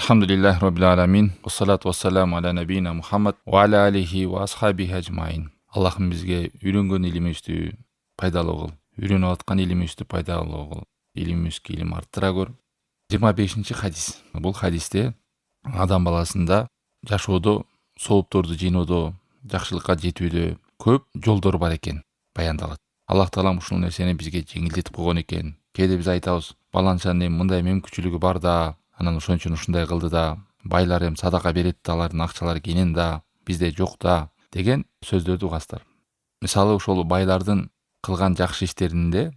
Alhamdulillah Rabbil Alamin. Wassalatu wassalamu ala nabiyina Muhammad wa ala alihi wa ashabihi ajmain. Аллахым бізге үйренген илимизди пайдалуу кыл, үйрөнүп аткан илимизди пайдалуу кыл, илимибизге илим арттыра көр. 25 хадис. Бул хадисте адам баласында жашоодо соопторду жыйноодо, жакшылыкка жетүүдө көп жолдор бар экен баяндалат. Аллах Таалам ушул нерсени бизге жеңилдетип койгон экен. Кээде биз айтабыз, баланчанын мындай мүмкүнчүлүгү бар да, анан ошон үчүн ушундай кылды да, байлар садака берет да, алардын акчалары кенен да, бизде жок да деген сөздөрдү угасыздар. Мисалы ошол байлардын кылган жакшы иштеринде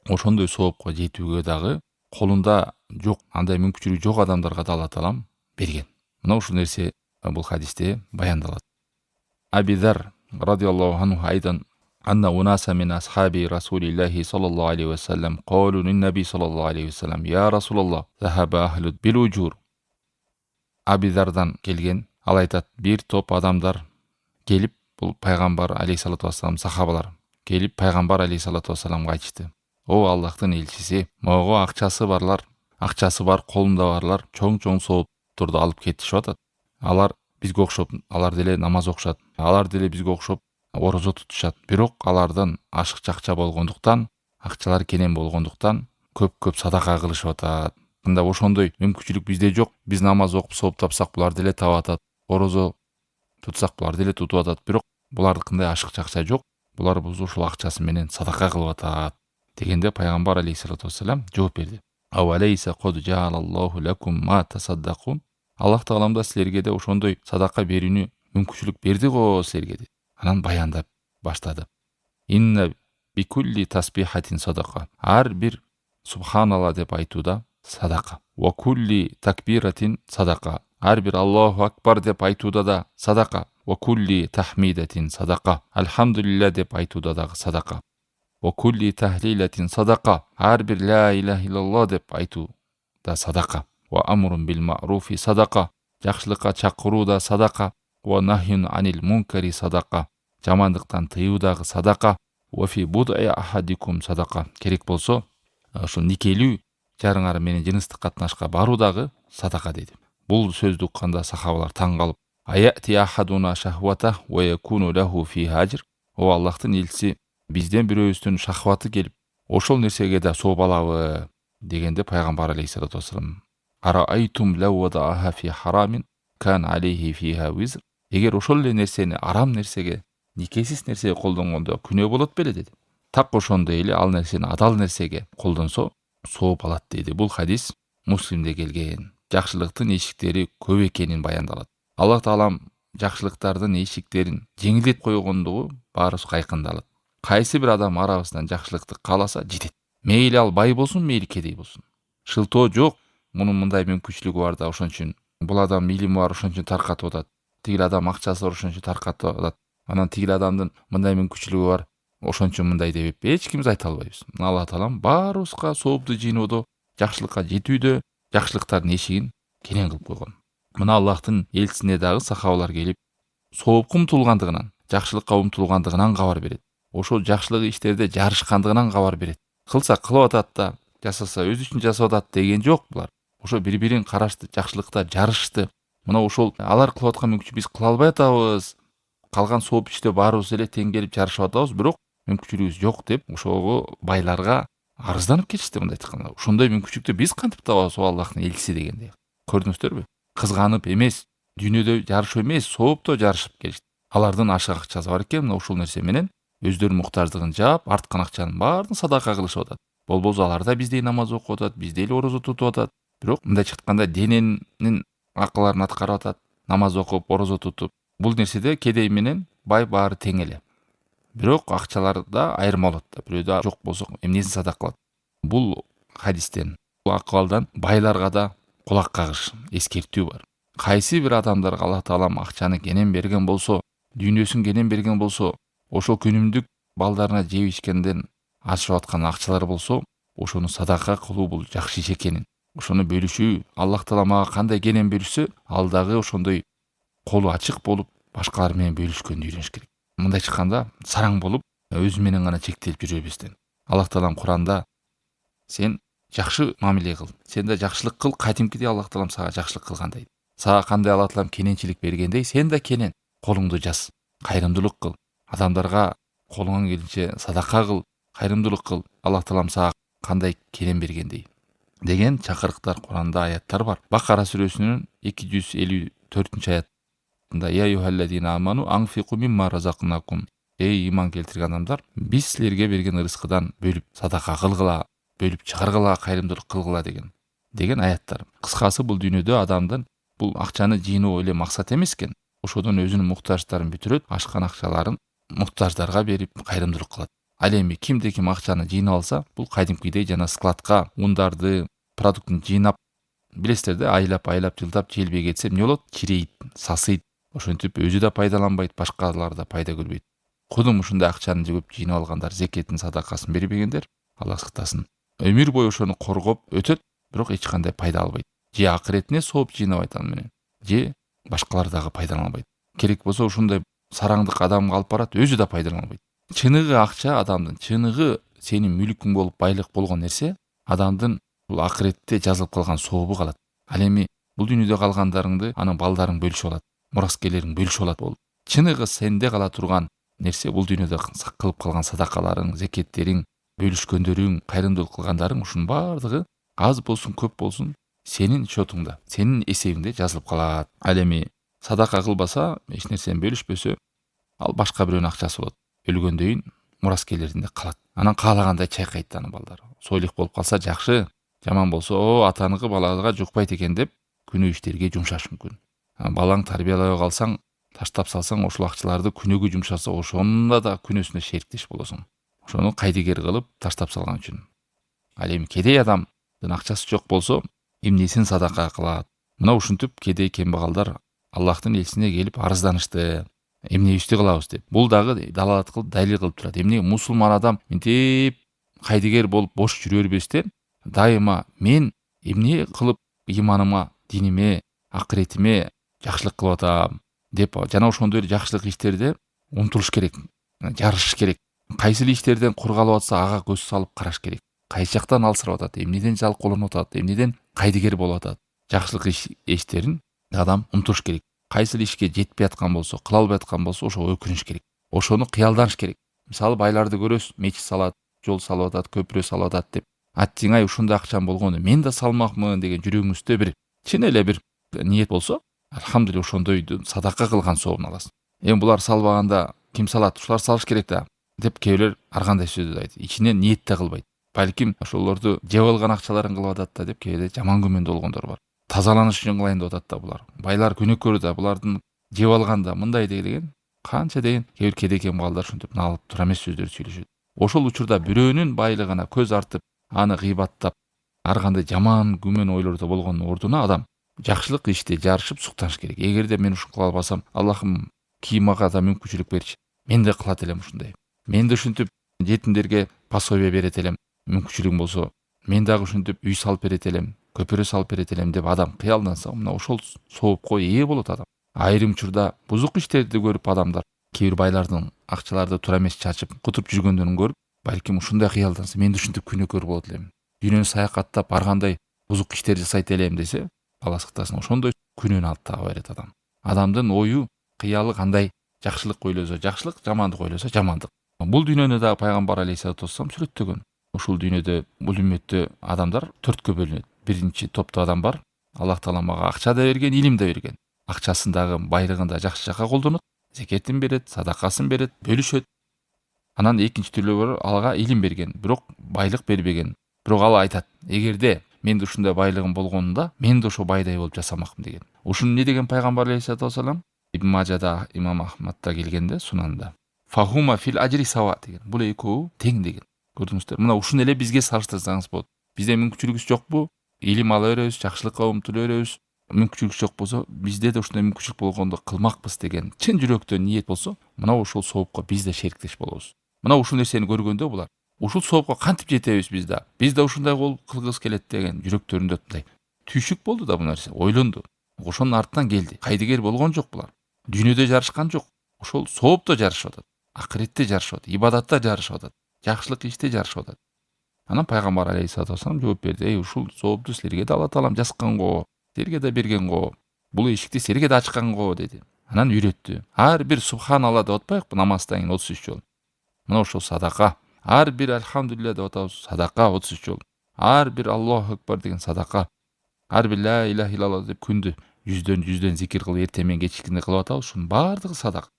ошондой соопко жетүүгө дагы колунда жок, андай мүмкүнчүлүгү жок адамдарга да Алла Таалам берген. Мына ушул нерсе бул хадисте баяндалат. Абидар радиаллаху анху айдан أن أناسا من أصحاب رسول الله صلى الله عليه وسلم قالوا للنبي صلى الله عليه وسلم يا رسول الله ذهب أهل بالأجور. Абидардан келген, ал айтат, бир топ адамдар келип, бул пайгамбар алейхиссалату вассалам сахабалар келип пайгамбар алейхиссалату вассаламга айтышты. О Аллахтын элчиси, мого акчасы бар, колунда барлар чоң соопторду алып кетишип атат. Алар бизге окшоп, алар деле намаз окушат, алар деле бизге окшоп орозо тутушат. Бирок алардан ашыкча акча болгондуктан, акчалар кенен болгондуктан көп садака кылышып атат. Мында ошондой мүмкүнчүлүк бизде жок. Биз намаз окуп сооп тапсак, булар деле таап атат. Орозо тутсак, булар деле тутуп атат. Бирок булардыкындай ашыкча акча жок. Булар ушул акчасы менен садака кылып атат дегенде пайгамбар алейхиссалату вассалам жооп берди. Авалейса код жаалаллаху лакум ма тасаддакун. Аллах Таалам да силерге де ошондой садака берүүнү мүмкүнчүлүк берди го силерге деп. Анан баяндап баштады. Инна бикулли тасбихатин садака. Ар бир субханалла деп айтууда садака. Ва кулли такбиратин садака. Ар бир Аллаху акбар деп айтууда да садака. Ва кулли тахмидатин садака. Алхамдулилля деп айтууда да садака. Ва кулли тахлилатин садака. Ар бир ла илаха иллаллах деп айтууда садака. Ва амрун бил ма'руфи садака. Жакшылыкка чакырууда садака. Ва нахюн анил мункари садака. Жамандыктан тыюудагы садака. Ва фи буд'i ахадикум садака. Керек болсо, ушул никелүү жарыңар менен жыныстык катнашка баруудагы садака деди. Бул сөздү укканда сахабалар таң калып, аяти ахадуна шахвата ва якуну лаху фи ажр. О Аллахтын элчиси, бизден бирөөбүздүн шахваты келип, ошол нерсеге да сооп алабы дегенде пайгамбар алейхиссалату вассалам араайтум лаввада фи харамин кан алейхи фиха визр. Эгер ошол эле нерсени арам нерсеге, никесиз нерсеге колдонгондо күнөө болот беле деди. Так ошондой эле ал нерсени адал нерсеге колдонсо сооп алат дейди. Бул хадис Муслимде келген. Жакшылыктын эшиктери көп экенин баяндалат. Аллах Таалам жакшылыктардын эшиктерин жеңилдетип койгондугу баарыбызга айкындалат. Кайсы бир адам арабыздан жакшылыкты кааласа жетет. Мейли ал бай болсун, мейли кедей болсун. Шылтоо жок. Мунун мындай мүмкүнчүлүгү бар да, ошон үчүн бул адам илими бар, ошон үчүн таркатып атат. Тигил адам акчасы бар, ошон үчүн таркатып атат. Анан тигил адамдын мындай мүмкүнчүлүгү бар, ошон үчүн мындай деп эч кимиз айта албайбыз. Алла Таалам баарыбызга соопду жыйноодо, жакшылыкка жетүүдө жакшылыктардын эшигин кенен кылып койгон. Мына Аллахтын элчисине дагы сахабалар келип, соопко умтулгандыгынан, жакшылыкка умтулгандыгынан кабар берет. Ошол жакшылык иштерде жарышкандыгынан кабар берет. Кылса кылып атат да, жасаса өзү үчүн жасап атат деген жок булар. Ошо бири-бирин карашты, жакшылыкта жарышты. Мына ошол алар кылып аткан мүмкүнчүлүк биз кыла албай атабыз. Калган сооп иште баарыбыз эле тең келип жарышып атабыз, бирок мүмкүнчүлүгүбүз жок деп ошого байларга арызданып кетишти мындай айтканда. Ошондой мүмкүнчүлүктү биз кантип табабыз о Аллахтын элчиси дегенде. Көрдүңүздөрбү? Кызганып эмес, дүйнөдө жарышуу эмес, соопто жарышып келишти. Алардын ашык акчасы бар экен, мына ушул нерсе менен өздөрүнүн муктаждыгын жаап, арткан акчанын баарын садака кылышып атат. Болбосо алар да биздей намаз окуп атат, биздей эле орозо тутуп атат. Бирок мындайча айтканда дененин акыларын аткарып атат, намаз окуп, орозо тутуп. Бул нерседе кедей менен бай баары тең эле. Бирок акчаларда айырма болот да. Бирөөдө жок болсо эмнесин садак кылат. Бул хадистен, бул акыбалдан байларга да кулак кагыш, эскертүү бар. Кайсы бир адамдарга Аллах Таалам акчаны кенен берген болсо, дүйнөсүн кенен берген болсо, ошол күнүмдүк балдарына жеп ичкенден ашып аткан акчалар болсо, ошону садака кылуу бул жакшы иш экенин, ошону бөлүшүү, Аллах Таала мага кандай кенен берсе, ал дагы ошондой колу ачык болуп, башкалар менен бөлүшкөндү үйрөнүш керек. Мындайча айтканда, сараң болуп, өзү менен гана чектелип жүрөбүздөн. Аллах Таалам Куранда сен жакшы мамиле кыл, сен да жакшылык кыл, кадимкидей Аллах таалам сага жакшылык кылгандай. Сага кандай Аллах таалам кененчилик бергендей, сен да кенен, колуңду жаз, кайрымдуулук кыл, адамдарга колуңан келинче садака кыл, кайрымдуулук кыл, Аллах таалам сага кандай кенен бергендей деген чакырыктар Куранда аяттар бар. Бакара сүрөсүнүн 254-аятында я юхаллазина аману анфику мимма разакнакум. Эй иман келтирген адамдар, биз силерге берген ырыскыдан бөлүп садака кылгыла, бөлүп чыгаргыла, кайрымдуулук кылгыла деген аяттар. Кыскасы бул дүйнөдө адамдын бул акчаны жыйноо эле максат эмес экен. Ошодон өзүнүн муктаждарын бүтүрөт, ашкан акчаларын муктаждарга берип кайрымдуулук кылат. Ал эми кимде ким акчаны жыйнап алса, бул кадимкидей жана складка ундарды, продуктун жыйнап, билесиздер да, айлап жылдап желбей кетсе эмне болот? Чирейт, сасыйт. Ошентип өзү да пайдаланбайт, башкалар да пайда көрбөйт. Кудум ушундай акчаны жыгып жыйнап алгандар, зекетин, садакасын бербегендер, Аллах сактасын, өмүр бою ошону коргоп өтөт, бирок эч кандай пайда албайт. Же акыретине сооп жыйнабайт ал менен, же башкалар дагы пайдаланбайт. Керек болсо ушундай сараңдык адамга алып барат, өзү да пайдаланбайт. Чыныгы акча адамдын, чыныгы сенин мүлкүң болуп байлык болгон нерсе адамдын бул акыретте жазылып калган сообу калат. Ал эми бул дүйнөдө калгандарыңды анын балдарың бөлүшүп алат, мураскерлериң бөлүшүп алат болуп. Чыныгы сенде кала турган нерсе бул дүйнөдө кылып калган садакаларың, зекеттериң, бөлүшкөндөрүң, кайрымдуулук кылгандарың, ушунун баардыгы аз болсун, көп болсун сенин счетуңда, сенин эсебиңде жазылып калат. Ал эми садака кылбаса, эч нерсени бөлүшпөсө, ал башка бирөөнүн акчасы болот. Өлгөндөн мураскерлеринде калат. Анан каалагандай чайкайт анын балдары. Сойлук болуп калса жакшы, жаман болсо, атаныкы балага жукпайт экен деп күнөө иштерге жумшаш мүмкүн. Балаң тарбиялабай калсаң, таштап салсаң, ошол акчаларды күнөөгө жумшаса, ошонда да күнөөсүнө шериктеш болосуң. Ошону кайдыгер кылып таштап салган үчүн. Ал эми кедей адамдын акчасы жок болсо, эмнесин садака кылат? Мына ушинтип кедей кембагалдар Аллахтын элчисине келип арызданышты. Эмнебизди кылабыз деп. Бул дагы далалат кылып, далил кылып турат. Эмне мусулман адам мынтип кайдыгер болуп бош жүрө бербестен, дайыма мен эмне кылып иманыма, диниме, акыретиме жакшылык кылып атам деп, жана ошондой эле жакшылык иштерде умтулуш керек, жарышыш керек. Кайсы иштерден кур калып атса, ага көз салып караш керек. Кайсы жактан алсырап атат, эмнеден жалкоолонуп атат, эмнеден кайдыгер болуп атат. Жакшылык иштерин адам умтулуш керек. Кайсы ишке жетпей аткан болсо, кыла албай аткан болсо, ошого өкүнүш керек. Ошону кыялданыш керек. Мисалы байларды көрөсүз, мечит салат, жол салып атат, көпүрө салып атат деп, аттиңай ушундай акчам болгону мен да салмакмын деген жүрөгүңүздө бир чын эле бир ниет болсо, алхамдулилля ошондойду садака кылган сообун аласыз. Эми булар салбаганда ким салат? Ушулар салыш керек да деп кээбилер ар кандай сөздү айтат. Ичинен ниет да кылбайт. Балким ошолорду жеп алган акчаларын кылып атат да деп кээде жаман күмөндө болгондор бар. Тазаланыш үчүн кылайын деп атат да булар. Байлар күнөөкөр да булардын жеп алганда мындай деген канча деген кээ бир кедей кембагалдар ушинтип налып тура эмес сөздөр сүйлөшөт. Ошол учурда бирөөнүн байлыгына көз артып, аны гыйбаттап, ар кандай жаман күмөн ойлордо болгондун ордуна адам жакшылык иште жарышып суктаныш керек. Эгерде мен ушуну кыла албасам, Аллахым кийимага да мүмкүнчүлүк берчи. Мен да кылат элем ушундай. Мен да ушинтип жетимдерге пособие берет элем. Мүмкүнчүлүгүм болсо, мен дагы ушинтип үй салып берет элем, көпүрө салып берет элем деп адам кыялданса, мына ошол соопко ээ болот адам. Айрым учурда бузук иштерди көрүп адамдар, кээ бир байлардын акчаларды туура эмес чачып, кутуп жүргөндөрүн көрүп, балким ушундай кыялданса, мен да ушинтип күнөөкөр болот элем. Дүйнөнү саякаттап, ар кандай бузук иштерди жасайт элем десе, Алла сактасын, ошондой күнөөнү алып таба берет адам. Адамдын ою, кыялы кандай? Жакшылык ойлосо жакшылык, жамандык ойлосо жамандык. Бул дүйнөнү да пайгамбар алейхиссалату вассалам сүрөттөгөн. Ушул дүйнөдө, бул үммөттө адамдар төрткө бөлүнөт. Биринчи топто адам бар. Аллах таала мага акча да берген, илим да берген. Акчасын дагы, байлыгын да жакшы жака колдонот, зекетин берет, садакасын берет, бөлүшөт. Анан экинчи түрлүү бар, алга илим берген, бирок байлык бербеген. Бирок ал айтат, эгерде менде ушундай байлыгым болгонунда, мен да ошо байдай болуп жасамакмын деген. Ушуну не деген пайгамбар алейхиссалату вассалам? Ибн Мажада, имам Ахмадда келгенде, Сунанда. Фахума фил ажри сава деген. Бул экөө тең деген. Көрдүңүздөр? Мына ушуну эле бизге салыштырсаңыз болот. Бизде мүмкүнчүлүгүбүз жокпу? Илим ала беребиз, жакшылыкка умтула беребиз. Мүмкүнчүлүк жок болсо, бизде да ушундай мүмкүнчүлүк болгондо кылмакпыз деген чын жүрөктөн ниет болсо, мына ушул соопко биз да шериктеш болобуз. Мына ушул нерсени көргөндө булар, ушул соопко кантип жетебиз биз да? Биз да ушундай болуп кылгыбыз келет деген жүрөктөрүндө мындай түйшүк болду да бул нерсе, ойлонду. Ошонун артынан келди. Кайдыгер болгон жок булар. Дүйнөдө жарышкан жок. Ошол соопто жарышып атат. Акыретте жарышып атат, ибадатта жарышып атат, жакшылык иште жарышып атат. Анан пайгамбар алейхиссалату вассалам жооп берди: "Эй, ушул зоопту силерге да Алла таалам жазган го, силерге да берген го. Бул эшикти силерге да ачкан го" деди. Анан үйрөттү. Ар бир субханалла деп атпайбыкпы намаздан кийин 33 жолу. Мына ошол садака. Ар бир альхамдулилля деп атабыз, садака 33 жолу. Ар бир Аллаху акбар деген садака. Ар бир ла илаха иллаллах деп күндү жүздөн зикир кылып эртең менен кечкинде кылып атабыз. Ушунун баардыгы садака.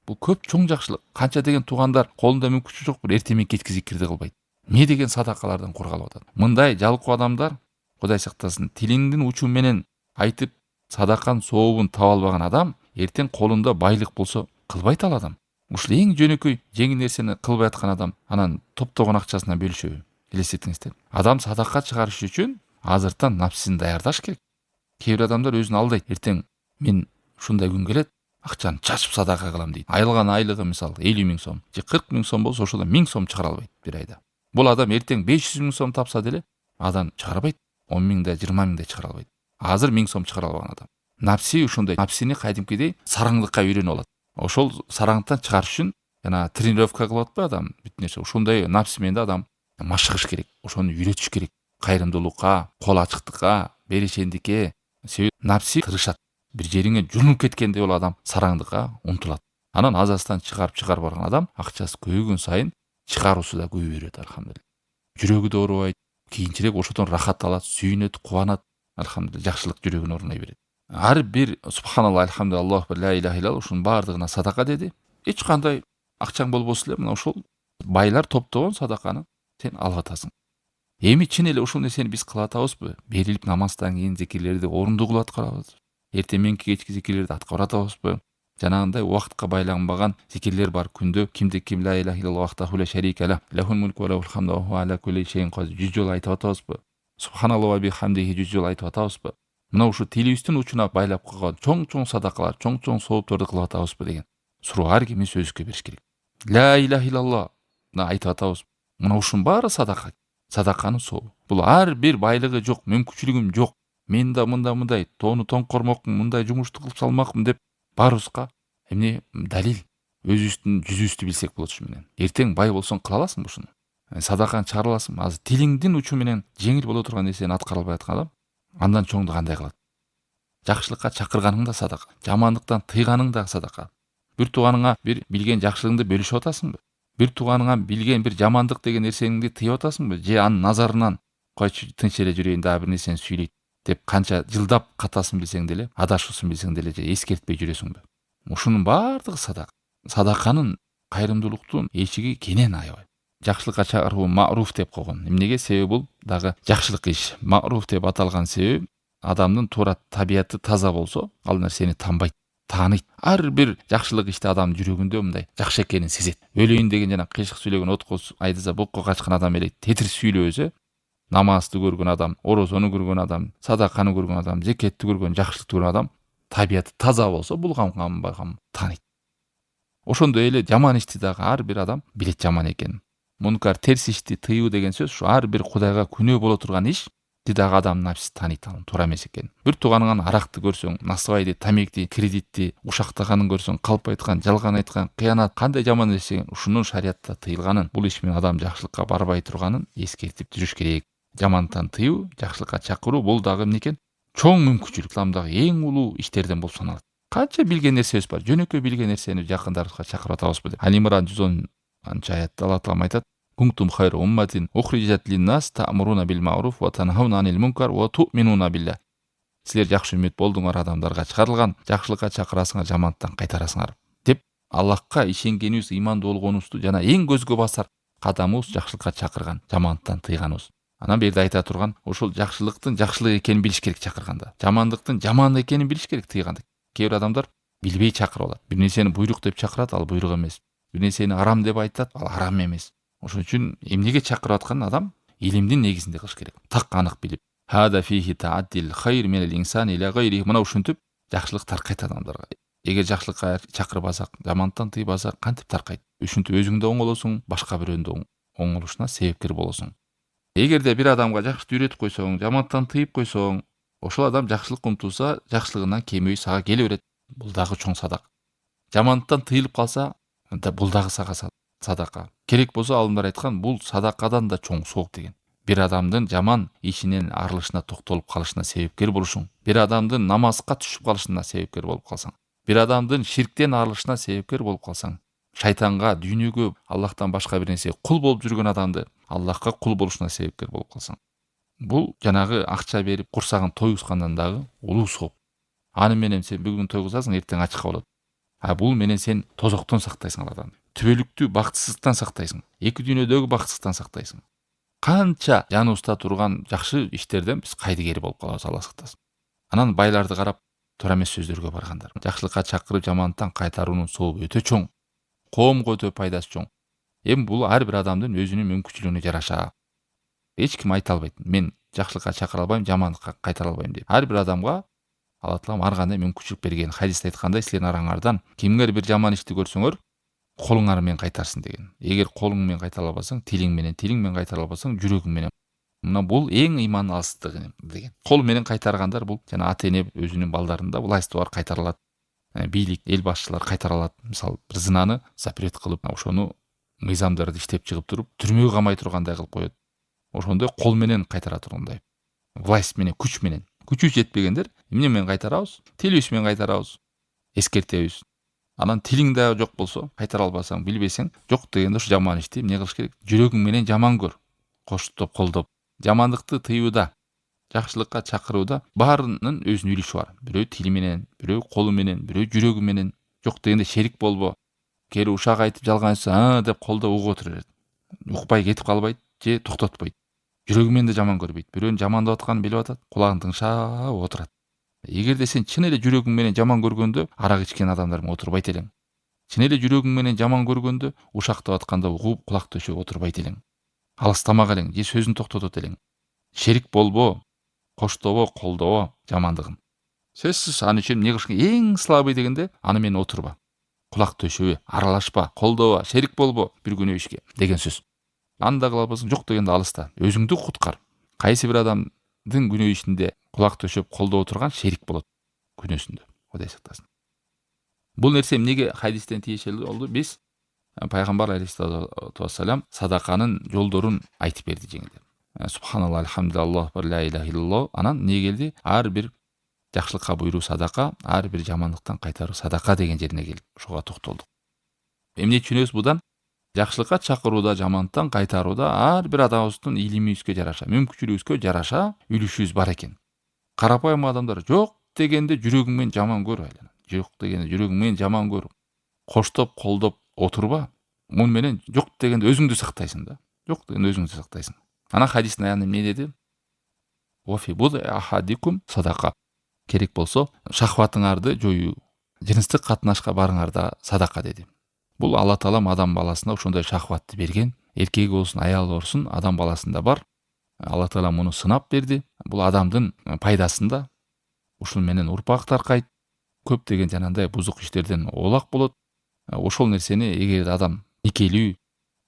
Бул көп чоң жакшылык. Канча деген туугандар колунда мүмкүнчүлүк жок, бир эртең менен кечки зикирди кылбайт. Эмне деген садакалардан кургалып атат. Мындай жалкоо адамдар, Кудай сактасын, тилиңдин учу менен айтып садаканын сообун таба албаган адам эртең колунда байлык болсо кылбайт ал адам. Ушул эң жөнөкөй жеңил нерсени кылбай аткан адам анан топтогон акчасынан бөлүшөбү. Элестетиңиздер. Адам садака чыгарыш үчүн азыртан напсисин даярдаш керек. Кээ бир адамдар өзүн алдайт. Эртең мен ушундай күн келет, акчаны чачып садака кылам дейт. Айылган айлыгы мисалы 50 000 сом же 40 000 сом болсо ошодон 1000 сом чыгара албайт бир айда. Бул адам эртең 500 000 сом тапса деле адам чыгарбайт. 10 000 да 20 000 да чыгара албайт. Азыр 1000 сом чыгара алган адам. Напси ушундай. Напсини кайдимкидей сараңдыкка үйрөнүп алат. Ошол сараңдыктан чыгарыш үчүн жана тренировка кылып атпайбы адам бүт нерсе. Ушундай напси менен адам машыгыш керек. Ошону үйрөтүш керек. Кайрымдуулукка, кол ачыктыкка, берешендикке. Себеби напси тырышат. Бир жериңе журнуп кеткенде ол адам сараңдыкка умтулат. Анан азастан чыгарып барган адам акчасы көбөйгөн сайын чыгаруусу да көбөйө берет, альхамдулилля. Жүрөгү да оорубайт, кийинчерээк ошодон рахат алат, сүйүнөт, кубанат. Альхамдулилля, жакшылык жүрөгүнө орнай берет. Ар бир субханалла, альхамдулилля, Аллаху акбар, ла илаха иллаллах ушунун баардыгына садака деди. Эч кандай акчаң болбосо эле мына ушул байлар топтогон садаканы сен алып атасың. Эми чын эле ушул нерсени биз кылып атабызбы? Берилип намаздан кийин зикирлерди орунду кылып аткарабыз. Эртең мененки кечки зикирлерди аткарып атабызбы? Жанагындай убакытка байланбаган зикирлер бар күндө. Кимде ким ла илаха иллаллах вахдаху ла шарика ла, лахул мулку ва лахул хамду ва хуа аля кулли шейин кадир 100 жолу айтып атабызбы? Субханалла ва бихамдихи 100 жолу айтып атабызбы? Мына ушу тилибиздин учуна байлап койгон чоң садакалар, чоң соопторду кылып атабызбы деген суроо ар кимибиз өзүбүзгө бериш керек. Ла илаха иллаллах айтып атабыз. Мына ушунун баары садака. Садаканын сообу. Бул ар бир байлыгы жок, мүмкүнчүлүгүм жок. Мен да мындай тоону тоңкормокмун, мындай жумушту кылып салмакмын деп баарыбызга эмне далил? Өзүбүздүн жүзүбүздү билсек болот ушу менен. Эртең бай болсоң кыла аласың ушуну. Садаканы чыгара аласың. Азыр тилиңдин учу менен жеңил боло турган нерсени аткара албай аткан адам андан чоңду кандай кылат? Жакшылыкка чакырганың да садака, жамандыктан тыйганың да садака. Бир тууганыңа бир билген жакшылыгыңды бөлүшүп атасыңбы? Бир тууганыңа билген бир жамандык деген нерсеңди тыйып атасыңбы? Же анын назарынан койчу тынч эле жүрөйүн, дагы бир нерсени сүйлөйт деп канча жылдап катасын билсең деле, адашуусун билсең деле же эскертпей жүрөсүңбү? Ушунун баардыгы садака. Садаканын, кайрымдуулуктун эшиги кенен аябай. Жакшылыкка чакыруу маруф деп койгон. Эмнеге? Себеби бул дагы жакшылык иш. Маруф деп аталган себеби адамдын туура табияты таза болсо, ал нерсени танбайт, тааныйт. Ар бир жакшылык иште адамдын жүрөгүндө мындай жакшы экенин сезет. Өлөйүн деген жана кыйшык сүйлөгөн отко айдаса бокко качкан адам эле тетир сүйлөсө, намазды көргөн адам, орозону көргөн адам, садаканы көргөн адам, зекетти көргөн, жакшылыкты көргөн адам табияты таза болсо, булганбаган тааныйт. Ошондой эле жаман ишти дагы ар бир адам билет жаман экенин. Мункар терс ишти тыюу деген сөз ушу ар бир Кудайга күнөө боло турган иш дагы адам напси тааныйт анын туура эмес экенин. Бир тууганыңан аракты көрсөң, насыбайды, тамекти, кредитти, ушактаганын көрсөң, калп айткан, жалган айткан, кыянат кандай жаман нерсе экен, ушунун шариятта тыйылганын, бул иш менен адам жакшылыкка барбай турганын эскертип жүрүш керек. Жамандыктан тыюу, жакшылыкка чакыруу бул дагы эмне экен? Чоң мүмкүнчүлүк, исламдагы эң улуу иштерден болуп саналат. Канча билген нерсебиз бар, жөнөкөй билген нерсени жакындарыбызга чакырып атабызбы деп. Али Имран 110 аятта Алла таалам айтат: Кунтум хайру умматин ухриджат линнас та'муруна бил ма'руф ва танхауна анил мункар ва ту'минуна билlah. Силер жакшы үммөт болдуңар, адамдарга чыгарылган, жакшылыкка чакырасыңар, жамандыктан кайтарасыңар деп Аллахка ишенгенибиз, ыймандуу болгонубузду жана эң көзгө басар кадамыбыз жакшылыкка чакырган, жамандыктан тыйганыбыз. Анан берде айта турган, ошол жакшылыктын жакшылык экенин билиш керек чакырганда, жамандыктын жаман экенин билиш керек тыйганда. Кээ бир адамдар билбей чакырып алат. Бир нерсени буйрук деп чакырат, ал буйрук эмес. Бир нерсени арам деп айтат, ал арам эмес. Ошон үчүн эмнеге чакырып атканын адам илимдин негизинде кылыш керек. Так анык билип. Хада фихи та'аддил хайр минал инсани ила гайри. Мына ушинтип жакшылык таркайт адамдарга. Эгер жакшылыкка чакырбасак, жамандыктан тыйбасак, кантип таркайт? Ушинтип өзүң да оңолосуң, башка бирөөнүн да оңолушуна себепкер болосуң. Эгерде бир адамга жакшылыкты үйрөтүп койсоң, жамандыктан тыйып койсоң, ошол адам жакшылык умтулса, жакшылыгынан кемөй сага келе берет. Бул дагы чоң садак. Жамандыктан тыйылып калса, бул дагы сага садака. Керек болсо алымдар айткан, бул садакадан да чоң сооп деген. Бир адамдын жаман ишинен арылышына, токтолуп калышына себепкер болушуң, бир адамдын намазга түшүп калышына себепкер болуп калсаң, бир адамдын ширктен арылышына себепкер болуп калсаң, шайтанга, дүйнөгө, Аллахтан башка бир нерсеге кул болуп жүргөн адамды Аллахка кул болушуна себепкер болуп калсаң, бул жанагы акча берип курсагын тойгузгандан дагы улуу сооп. Аны менен сен бүгүн тойгузасың, эртең ачка болот. А бул менен сен тозоктон сактайсың адамды. Түбөлүктүү бактысыздыктан сактайсың. Эки дүйнөдөгү бактысыздыктан сактайсың. Канча жаныбызда турган жакшы иштерден биз кайдыгери болуп калабыз, Алла сактасын. Анан байларды карап туура эмес сөздөргө баргандар. Жакшылыкка чакырып, жамандыктан кайтаруунун сообу өтө чоң. Коомго өтө пайдасы чоң. Эми бул ар бир адамдын өзүнүн мүмкүнчүлүгүнө жараша. Эч ким айта албайт. Мен жакшылыкка чакыра албайм, жамандыкка кайтара албайм деп. Ар бир адамга Алла Таалам ар кандай мүмкүнчүлүк берген. Хадисте айткандай, силердин араңардан кимгер бир жаман ишти көрсөңөр, колуңар менен кайтарсын деген. Эгер колуң менен кайтара албасаң, тилиң менен кайтара албасаң, жүрөгүң менен. Мына бул эң ыйман алыстыгы деген. Кол менен кайтаргандар бул жана ата-эне өзүнүн балдарында власти бар кайтара алат. Бийлик, эл башчылар кайтара алат. Мисалы, бир зынаны запрет кылып, ошону мыйзамдарды иштеп чыгып туруп, түрмөгө камай тургандай кылып коет. Ошондой кол менен кайтара тургандай. Власть менен, күч менен. Күчү жетпегендер эмне менен кайтарабыз? Тилибиз менен кайтарабыз. Эскертебиз. Анан тилиң да жок болсо, кайтара албасаң, билбесең, жок дегенде ушу жаман ишти эмне кылыш керек? Жүрөгүң менен жаман көр. Коштоп, колдоп. Жамандыкты тыюуда, жакшылыкка чакырууда баарынын өзүнүн үлүшү бар. Бирөө тили менен, бирөө колу менен, бирөө жүрөгү менен. Жок дегенде шерик болбо. Кери ушак айтып жалган айтса, деп колдоп угуп отурат. Укпай кетип калбайт же токтотпойт. Жүрөгү менен да жаман көрбөйт. Бирөөнүн жамандап атканын билип атат, кулагын тыңшап отурат. Эгерде сен чын эле жүрөгүң менен жаман көргөндө, арак ичкен адамдар менен отурбайт элең. Чын эле жүрөгүң менен жаман көргөндө, ушактап атканда угуп, кулак төшөп отурбайт элең. Алыстамак элең, же сөзүн токтотот элең. Шерик болбо, коштобо, колдобо жамандыгын. Сөзсүз аны үчүн эмне кылыш керек? Эң слабый дегенде аны менен отурба. Кулак төшөбө, аралашпа, колдоба, шерик болбо бир күнөө ишке деген сөз. Анда кыла албасаң, жок дегенде алыста. Өзүңдү куткар. Кайсы бир адамдын күнөө ишинде кулак төшөп, колдоп отурган шерик болот күнөөсүндө. Кудай сактасын. Бул нерсе эмнеге хадистен тиешелүү болду? Биз пайгамбар алейхиссалату вассалам садаканын жолдорун айтып берди жеңилдеп. Субханалла, алхамдулиллах, ла иляха иллаллах. Анан эмне келди? Ар бир жакшылыкка буйруу садака, ар бир жамандыктан кайтаруу садака деген жерине келип, ошого токтолдук. Эмне түшүнөбүз будан? Жакшылыкка чакырууда, жамандыктан кайтарууда ар бир адамыбыздын илимибизге жараша, мүмкүнчүлүгүбүзгө жараша үлүшүбүз бар экен. Карапайым адамдар жок дегенде жүрөгүң менен жаман көр айлана. Жок дегенде жүрөгүң менен жаман көр. Коштоп, колдоп отурба. Муну менен жок дегенде өзүңдү сактайсың да. Жок дегенде өзүңдү сактайсың. Анан хадистин аягында эмне деди? Офи буд ахадикум садака. Керек болсо шахватыңарды жоюу, жыныстык катнашка барыңарда садака деди. Бул Алла Таалам адам баласына ошондой шахватты берген. Эркек болсун, аял болсун, адам баласында бар. Алла Таалам муну сынап берди. Бул адамдын пайдасында. Ушул менен урпак таркайт. Көптөгөн жанагындай бузук иштерден оолак болот. Ошол нерсени эгер адам никелүү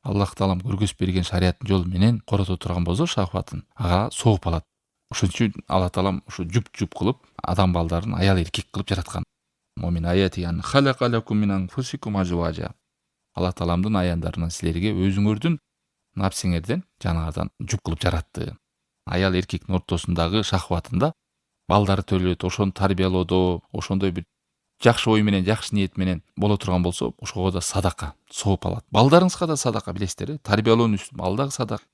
Аллах Таалам көргөзүп берген шариаттын жолу менен корото турган болсо шахватын, ага сооп алат. Ошон үчүн Алла Таалам ушу жуп-жуп кылып адам балдарын аял эркек кылып жараткан. Момин аятиян халакалакум минан фусикум ажважа. Алла Тааламдын аяндарынан силерге өзүңөрдүн напсиңерден, жаныңардан жуп кылып жаратты. Аял эркектин ортосундагы шахватында балдары төрөлөт, ошону тарбиялоодо, ошондой бир жакшы ой менен, жакшы ниет менен боло турган болсо, ошого да садака сооп алат. Балдарыңызга да садака, билесиздер, тарбиялоонун үстүн ал дагы садака.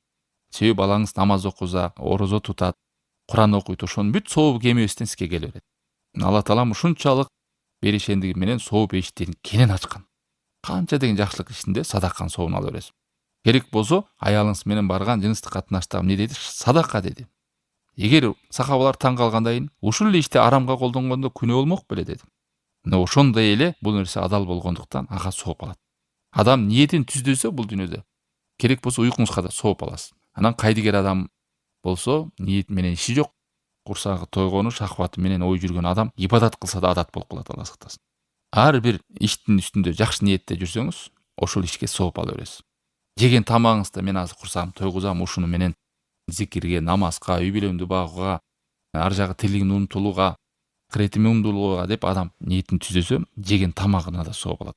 Себеби балаңыз намаз окуза, орозо тутат, Куран окуйт, ошонун бүт сообу кемебизден сизге келе берет. Алла Таалам ушунчалык беришендиги менен сооп эшиктерин кенен ачкан. Канча деген жакшылык ишинде садаканын сообун ала бересиз. Керек болсо, аялыңыз менен барган жыныстык катнашта эмне деди? Садака деди. Эгер сахабалар таң калгандайын, ушул эле ишти арамга колдонгондо күнөө болмок беле деди. Мына ошондой эле бул нерсе адал болгондуктан ага сооп алат. Адам ниетин түздөсө бул дүйнөдө, керек болсо уйкуңузга да сооп аласыз. Анан кайдыгер адам болсо, ниет менен иши жок, курсагы тойгону, шахваты менен ой жүргөн адам ибадат кылса да адат болуп калат, Алла сактасын. Ар бир иштин үстүндө жакшы ниетте жүрсөңүз, ошол ишке сооп ала бересиз. Жеген тамагыңызда мен азыр курсагым тойгузам, ушуну менен зикирге, намазга, үй бүлөмдү багууга, ар жагы тилигин унутулууга, кыретими умдулууга деп адам ниетин түзөсө, жеген тамагына да сооп алат.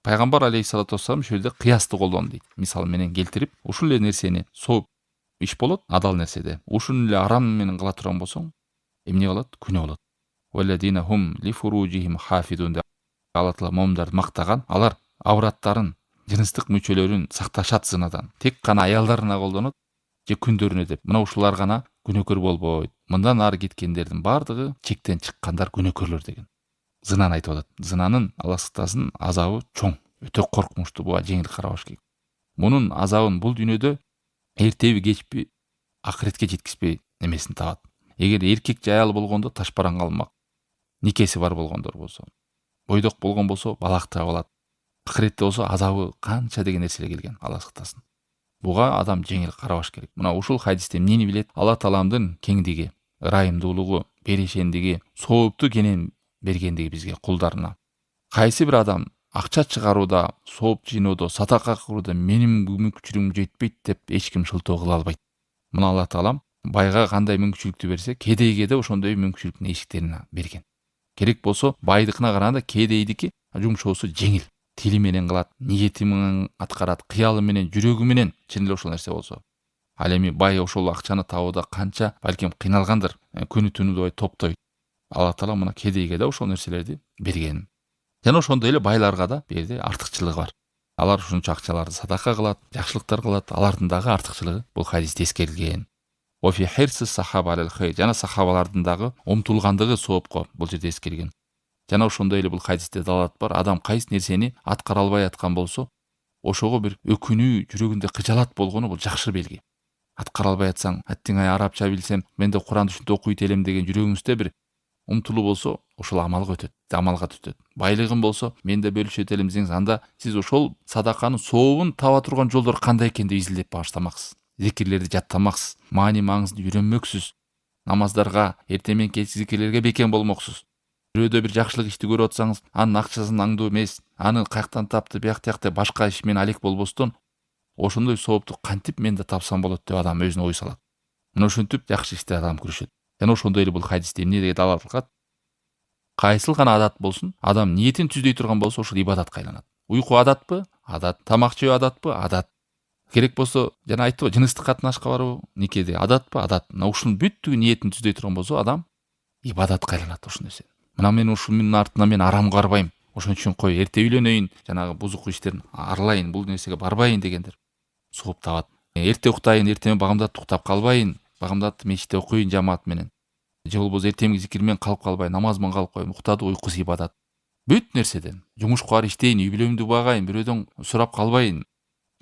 пайгамбар алейхиссалату вассалам ушул жерде кыясты колдон дейт. Мисал менен келтирип, ушул эле нерсени сооп иш болот, адал нерседе. Ушуну эле арам менен кыла турган болсоң, эмне болот? Күнөө болот. Валладина хум ли фуружихим хафидун деп Алла Таала момундарды мактаган. Алар авраттарын, жыныстык мүчөлөрүн сакташат зынадан. Тек гана аялдарына колдонот же күндөрүнө деп. Мына ушулар гана күнөөкөр болбойт. Мындан ары кеткендердин бардыгы чектен чыккандар күнөөкөрлөр деген. Зынаны айтып атат. Зынанын Алла сактасын азабы чоң, өтө коркунучтуу, буга жеңил карабаш керек. Мунун азабын бул дүйнөдө эртеби кечпи акыретке жеткизбей немесин табат. Эгер эркек же аял болгондо ташбаран калмак, никеси бар болгондор болсо, бойдок болгон болсо балак таап алат. Акыретте болсо азабы канча деген нерселер келген, Алла сактасын. Буга адам жеңил карабаш керек. Мына ушул хадисте эмнени билет? Алла Тааламдын кеңдиги, ырайымдуулугу, берешендиги, соопту кенен бергендиги бизге кулдарына. Кайсы бир адам акча чыгарууда, сооп жыйноодо, садака кылууда менин мүмкүнчүлүгүм жетпейт деп эч ким шылтоо кыла албайт. Мына Алла Таалам байга кандай мүмкүнчүлүктү берсе, кедейге да ошондой мүмкүнчүлүктүн эшиктерин берген. Керек болсо байдыкына караганда кедейдики жумшоосу жеңил. Тили менен кылат, ниети менен аткарат, кыялы менен, жүрөгү менен чын эле ошол нерсе болсо. Ал эми бай ошол акчаны табууда канча балким кыйналгандыр, күнү түнү топтойт. Алла Таала мына кедейге да ошол нерселерди берген. Жана ошондой эле байларга да берди артыкчылыгы бар. Алар ушунча акчаларды садака кылат, жакшылыктар кылат, алардын дагы артыкчылыгы бул хадисте эскерилген. Офи хирсис сахаба аль хайр, жана сахабалардын дагы умтулгандыгы соопко бул жерде эскерилген. Жана ошондой эле бул хадисте далалат бар. Адам кайсы нерсени аткара албай аткан болсо, ошого бир өкүнүү, жүрөгүндө кыжалат болгону бул жакшы белги. Аткара албай атсаң, аттиңай арабча билсем, мен да Куранды ушинтип окуйт элем деген жүрөгүңүздө бир умтулуу болсо, ошол амалга өтөт, амалга түтөт. Байлыгын болсо, мен да бөлүшөт элем десеңиз, анда сиз ошол садаканын сообун таба турган жолдор кандай экен деп изилдеп баштамаксыз. Зикирлерди жаттамаксыз, маани маңызын үйрөнмөксүз. Намаздарга, эртең менен кеч зикирлерге бекем болмоксуз. Бирөөдө бир жакшылык ишти көрүп атсаңыз, анын акчасын аңдуу эмес, аны каяктан тапты, биякта башка иш менен алек болбостон, ошондой соопту кантип мен да тапсам болот деп адам өзүнө ой салат. Мына ошентип жакшы иште адам күрөшөт. Жана ошондой эле бул хадисте эмне деген далалат кылат? Кайсыл гана адат болсун, адам ниетин түздөй турган болсо, ошол ибадатка айланат. Уйку адатпы? Адат. Тамак жөө адатпы? Адат. Керек болсо, жана айттыбы, жыныстык катнашка барбы? Никеде адатпы? Адат. Мына ушунун бүттүгү ниетин түздөй турган болсо, адам ибадатка айланат ошол нерсе. Мына мен ушунун артынан мен арамга барбайм. Ошон үчүн кой, эрте үйлөнөйүн, жанагы бузук иштерин арылайын, бул нерсеге барбайын дегендер сооп табат. Эрте уктайын, эртең багымдатты уктап калбайын, багымдатты мечитте окуйын жамаат менен. Же болбосо эртеңки зикир менен калып калбайын, намаз менен калып коеюн, уктады, уйкусу ибадат. Бүт нерседен жумушка барып иштейин, үй бүлөмдү багайын, бирөөдөн сурап калбайын.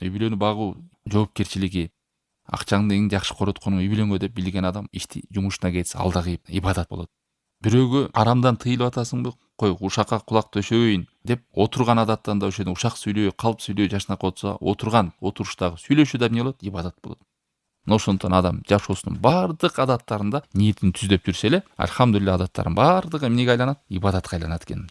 Үй бүлөнү багуу жоопкерчилиги, акчаңды эң жакшы коротконуң үй бүлөңгө деп билген адам ишти жумушуна кетсе ал дагы ибадат болот. Бирөөгө арамдан тыйылып атасыңбы? Кой, ушакка кулак төшөйүн деп отурган адаттан да ошондо ушак сүйлөө, калп сүйлөө жашнак отса, отурган отуруштагы сүйлөшүү да эмне болот? Ибадат болот. Ошондон адам жашоосунун бардык адаттарында ниетин түздөп жүрсө эле, альхамдулилля, адаттардын бардыгы эмнеге айланат? Ибадатка айланат экен.